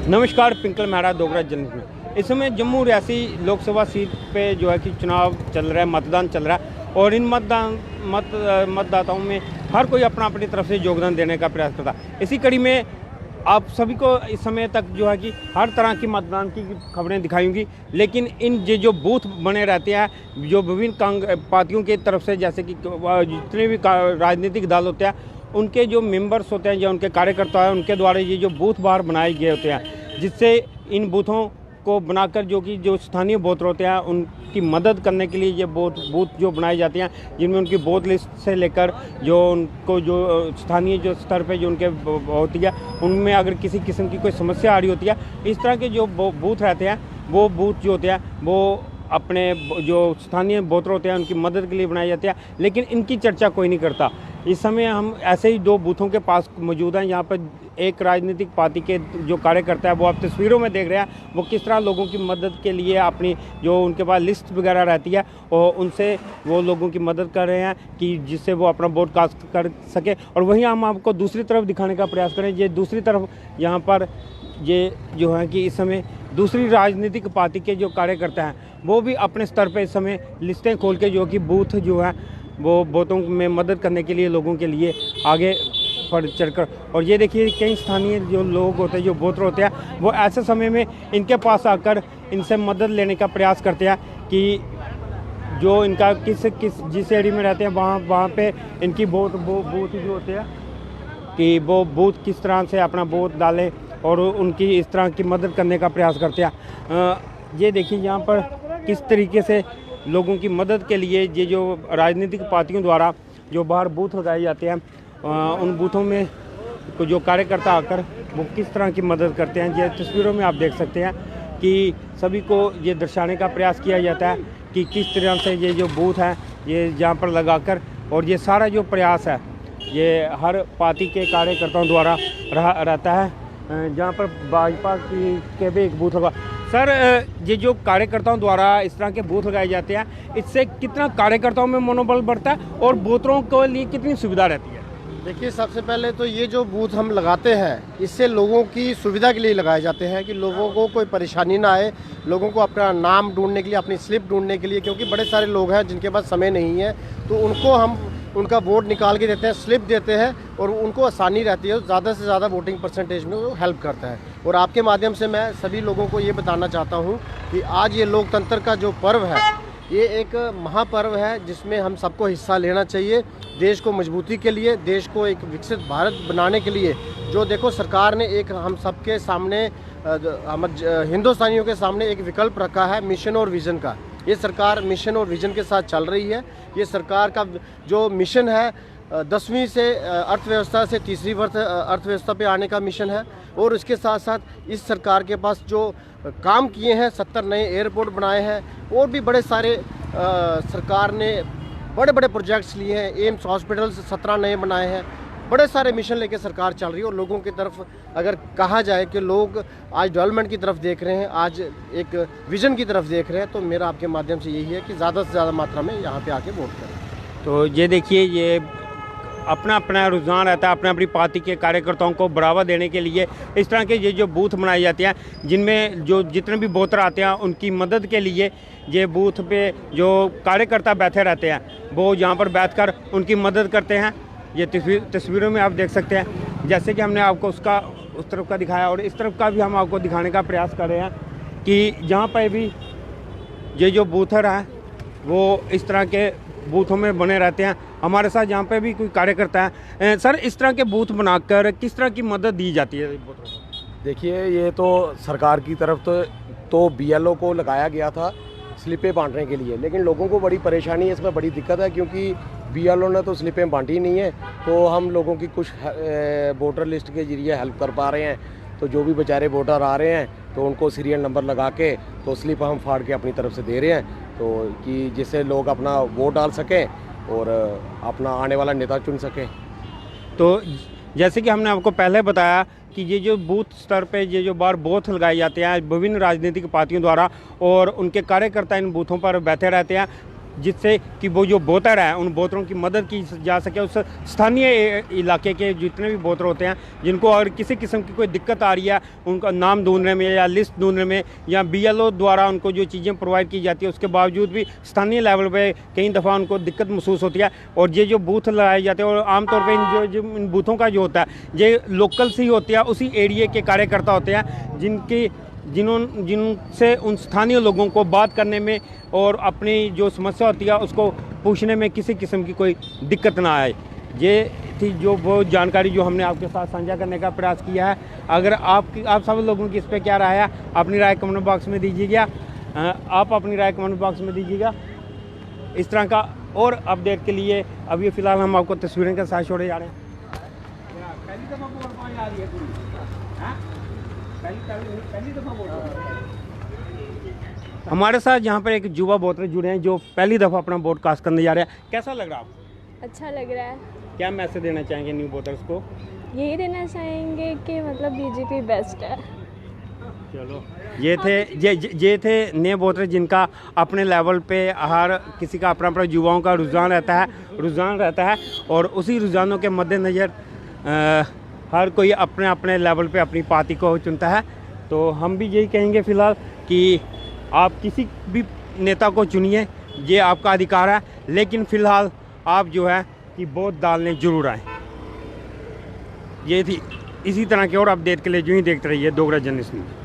नमस्कार, पिंकल मेहरा डोगरा जर्नलिस्ट में। इस समय जम्मू रियासी लोकसभा सीट पे जो है कि चुनाव चल रहा है, मतदान चल रहा है और इन मतदाताओं में हर कोई अपना अपनी तरफ से योगदान देने का प्रयास करता है। इसी कड़ी में आप सभी को इस समय तक जो है कि हर तरह की मतदान की खबरें दिखाई होंगी, लेकिन इन जो बूथ बने रहते हैं, जो विभिन्न पार्टियों की तरफ से, जैसे कि जितने भी राजनीतिक दल होते हैं, उनके जो मेंबर्स होते हैं या उनके कार्यकर्ता हैं, उनके द्वारा ये जो बूथ बाहर बनाए गए होते हैं, जिससे इन बूथों को बनाकर जो स्थानीय वोटर होते हैं उनकी मदद करने के लिए ये बूथ जो बनाए जाते हैं, जिनमें उनकी वोट लिस्ट से लेकर जो उनको जो स्थानीय जो स्तर पे जो उनके होती है, उनमें अगर किसी किस्म की कोई समस्या आ रही होती है, इस तरह के जो बूथ रहते हैं, वो बूथ जो होते हैं वो अपने जो स्थानीय वोटर होते हैं उनकी मदद के लिए बनाए जाते हैं, लेकिन इनकी चर्चा कोई नहीं करता। इस समय हम ऐसे ही दो बूथों के पास मौजूद हैं। यहाँ पर एक राजनीतिक पार्टी के जो कार्यकर्ता है, वो आप तस्वीरों में देख रहे हैं, वो किस तरह लोगों की मदद के लिए अपनी जो उनके पास लिस्ट वगैरह रहती है और उनसे वो लोगों की मदद कर रहे हैं कि जिससे वो अपना वोट कास्ट कर सके। और वहीं हम आपको दूसरी तरफ दिखाने का प्रयास करें। ये दूसरी तरफ यहाँ पर ये जो है कि इस समय दूसरी राजनीतिक पार्टी के जो कार्यकर्ता हैं, वो भी अपने स्तर पर इस समय लिस्टें खोल के जो कि बूथ जो है वो वोटों में मदद करने के लिए लोगों के लिए आगे बढ़ चढ़कर। और ये देखिए, कई स्थानीय जो लोग होते हैं, जो वोटर होते हैं, वो ऐसे समय में इनके पास आकर इनसे मदद लेने का प्रयास करते हैं कि जो इनका किस जिस एरिया में रहते हैं वहाँ पे इनकी बूथ जो होते हैं कि वो बूथ किस तरह से अपना वोट डालें और उनकी इस तरह की मदद करने का प्रयास करते हैं। ये देखिए यहाँ पर किस तरीके से लोगों की मदद के लिए ये जो राजनीतिक पार्टियों द्वारा जो बाहर बूथ लगाए जाते हैं, उन बूथों में जो कार्यकर्ता आकर वो किस तरह की मदद करते हैं। ये तस्वीरों में आप देख सकते हैं कि सभी को ये दर्शाने का प्रयास किया जाता है कि किस तरह से ये जो बूथ है ये यहाँ पर लगाकर, और ये सारा जो प्रयास है ये हर पार्टी के कार्यकर्ताओं द्वारा रहता है। जहाँ पर भाजपा के भी एक बूथ होगा। सर, ये जो कार्यकर्ताओं द्वारा इस तरह के बूथ लगाए जाते हैं, इससे कितना कार्यकर्ताओं में मनोबल बढ़ता है और वोटरों के लिए कितनी सुविधा रहती है? देखिए, सबसे पहले तो ये जो बूथ हम लगाते हैं, इससे लोगों की सुविधा के लिए लगाए जाते हैं कि लोगों को कोई परेशानी ना आए, लोगों को अपना नाम ढूंढने के लिए, अपनी स्लिप ढूंढने के लिए, क्योंकि बड़े सारे लोग हैं जिनके पास समय नहीं है, तो उनको हम उनका वोट निकाल के देते हैं, स्लिप देते हैं और उनको आसानी रहती है, ज़्यादा से ज़्यादा वोटिंग परसेंटेज में वो हेल्प करता है। और आपके माध्यम से मैं सभी लोगों को ये बताना चाहता हूँ कि आज ये लोकतंत्र का जो पर्व है, ये एक महापर्व है जिसमें हम सबको हिस्सा लेना चाहिए। देश को मजबूती के लिए, देश को एक विकसित भारत बनाने के लिए जो देखो सरकार ने एक हम सबके सामने, हम हिंदुस्तानियों के सामने एक विकल्प रखा है मिशन और विज़न का। ये सरकार मिशन और विज़न के साथ चल रही है। ये सरकार का जो मिशन है 10वीं से अर्थव्यवस्था से तीसरी अर्थव्यवस्था पे आने का मिशन है। और उसके साथ साथ इस सरकार के पास जो काम किए हैं, 70 नए एयरपोर्ट बनाए हैं और भी बड़े सारे सरकार ने बड़े बड़े प्रोजेक्ट्स लिए हैं। एम्स हॉस्पिटल 17 नए बनाए हैं। बड़े सारे मिशन लेके सरकार चल रही है और लोगों की तरफ अगर कहा जाए कि लोग आज डेवलपमेंट की तरफ देख रहे हैं, आज एक विजन की तरफ देख रहे हैं, तो मेरा आपके माध्यम से यही है कि ज़्यादा से ज़्यादा मात्रा में यहाँ पे आके वोट करें। तो ये देखिए, ये अपना अपना रुझान रहता है, अपनी अपनी पार्टी के कार्यकर्ताओं को बढ़ावा देने के लिए इस तरह के ये जो बूथ बनाए जाते हैं, जिनमें जो जितने भी वोटर आते हैं उनकी मदद के लिए ये बूथ पे जो कार्यकर्ता बैठे रहते हैं, वो यहाँ पर बैठकर उनकी मदद करते हैं। ये तस्वीरों में आप देख सकते हैं, जैसे कि हमने आपको उसका उस तरफ का दिखाया और इस तरफ का भी हम आपको दिखाने का प्रयास कर रहे हैं कि जहाँ पर भी ये जो बूथर हैं वो इस तरह के बूथों में बने रहते हैं। हमारे साथ यहाँ पे भी कोई कार्यकर्ता है। सर, इस तरह के बूथ बनाकर किस तरह की मदद दी जाती है बूथों को? देखिए, ये तो सरकार की तरफ तो BLO को लगाया गया था स्लिपें बांटने के लिए, लेकिन लोगों को बड़ी परेशानी है, इसमें बड़ी दिक्कत है क्योंकि BLO ने तो स्लिपें बांटी नहीं है। तो हम लोगों की कुछ वोटर लिस्ट के जरिए हेल्प कर पा रहे हैं। तो जो भी बेचारे वोटर आ रहे हैं तो उनको सीरियल नंबर लगा के तो स्लिप हम फाड़ के अपनी तरफ से दे रहे हैं, तो कि जिससे लोग अपना वोट डाल सकें और अपना आने वाला नेता चुन सकें। तो जैसे कि हमने आपको पहले बताया कि ये जो बूथ स्तर पे ये जो बार बूथ लगाए जाते हैं विभिन्न राजनीतिक पार्टियों द्वारा और उनके कार्यकर्ता इन बूथों पर बैठे रहते हैं। जिससे कि वो जो वोटर है उन वोटरों की मदद की जा सके। उस स्थानीय इलाके के जितने भी वोटर होते हैं जिनको अगर किसी किस्म की कोई दिक्कत आ रही है उनका नाम ढूंढने में या लिस्ट ढूंढने में, या BLO द्वारा उनको जो चीज़ें प्रोवाइड की जाती है उसके बावजूद भी स्थानीय लेवल पे कई दफ़ा उनको दिक्कत महसूस होती है। और ये जो बूथ लगाए जाते हैं और आमतौर पर इन बूथों का जो होता है ये लोकल से ही होती है, उसी एरिए के कार्यकर्ता होते हैं जिनसे उन स्थानीय लोगों को बात करने में और अपनी जो समस्या होती है उसको पूछने में किसी किस्म की कोई दिक्कत ना आए। ये थी जो वो जानकारी जो हमने आपके साथ साझा करने का प्रयास किया है। अगर आप सब लोगों की इस पर क्या राय है, अपनी राय कमेंट बॉक्स में दीजिएगा। आप अपनी राय कमेंट बॉक्स में दीजिएगा। इस तरह का और अपडेट के लिए अभी फ़िलहाल हम आपको तस्वीरें के साथ छोड़े जा रहे हैं। पहली दफ़ा वोट पाने आ रही है पूरी, पहली दफ़ा वोट। हमारे साथ यहाँ पर एक युवा वोटर जुड़े हैं जो पहली दफ़ा अपना वोट कास्ट करने जा रहे हैं। कैसा लग रहा है आपको? अच्छा लग रहा है। क्या मैसेज देना चाहेंगे न्यू वोटर्स को? यही देना चाहेंगे कि मतलब BJP बेस्ट है। चलो, ये थे नए वोटर जिनका अपने लेवल पे हर किसी का अपना अपना युवाओं का रुझान रहता है और उसी रुझानों के मद्देनज़र हर कोई अपने अपने लेवल पे अपनी पार्टी को चुनता है। तो हम भी यही कहेंगे फ़िलहाल कि आप किसी भी नेता को चुनिए, ये आपका अधिकार है, लेकिन फ़िलहाल आप जो है कि वोट डालने ज़रूर आएँ। ये थी इसी तरह के और अपडेट के लिए जो ही देखते रहिए डोगरा जर्नलिस्ट न्यूज़।